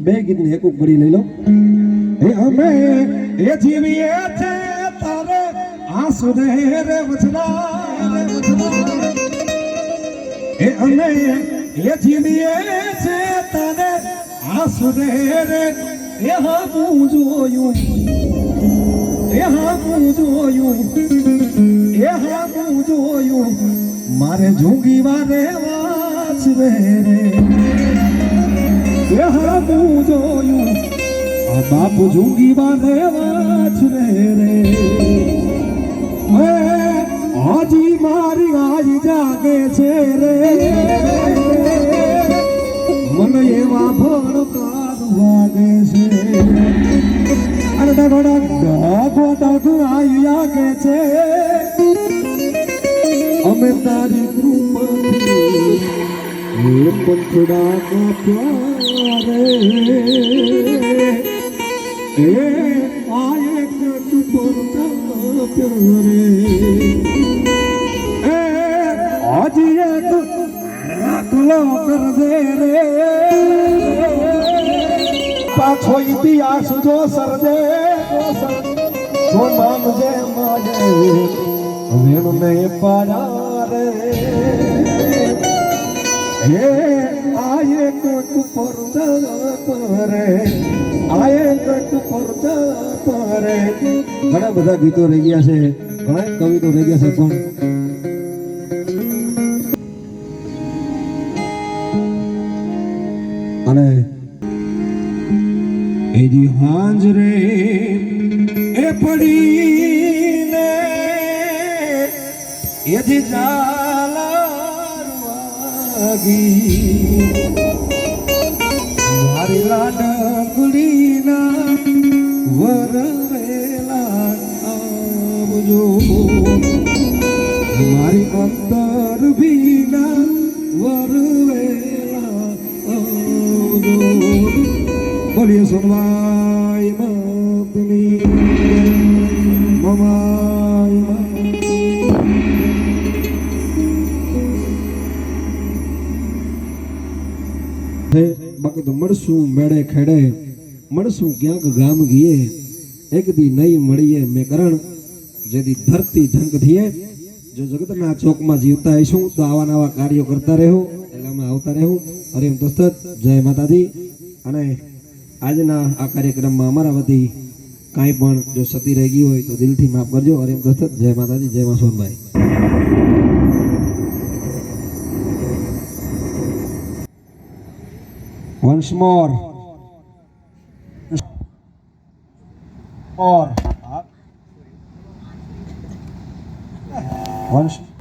બે ગીતની એક બળી લઈ લો એ અમે એ જીવીએ છે તારે આંસુ રે વચના એ અમે એ જીવીએ છે તારે આંસુ રે એ હું જોયું એ હું જોયું મારે જુંગી વારે વાચ રે હું જોયું આ બાપુ જુંગી બાંધે વાછ રે હાજી મારી આજ જાગે છે રે મને એવા ભણકાર વાગે છે અને ડાઘો આઈ આગે છે અમે તારી કૃપાથી પંખડા પ્યારે એ આયે કટ પરતા પ્યારે એ આજી એક કલો કર દે રે પાછો ઇતિહાસ જો સરજે તો માનજે માજે વેણ ને પાડા રે હે આયે કટ પરતા પરે આયે કટ પરતા પરે ઘણા બધા ગીતો રહી ગયા છે ઘણા કવિતો રહી ગયા છે પણ અને એજી હાંજરે એ પડીને એજી મારી લાડકડીના વરવેલા આવજો મારી અંતર ભીના વરવેલા આવજો બોલીએ સોનવાઈ માતની મમાઈ બાકી તો મળશું મેળે ખેડે મળશું ક્યાંક ગામ ગીએ એક દી નહીં મળીએ મેં કરણ જેથી ધરતી ધંક થઈએ જો જગતના ચોકમાં જીવતા હઈશું તો આવા નવા કાર્યો કરતા રહેવું એલામાં આવતા રહેવું હરિમ દોસ્ત જય માતાજી અને આજના આ કાર્યક્રમમાં અમારા વતી કાંઈ પણ જો સતી રહી ગઈ હોય તો દિલથી માફ કરજો હરિમ દોસ્ત જય માતાજી જય માં સોનભાઈ once more once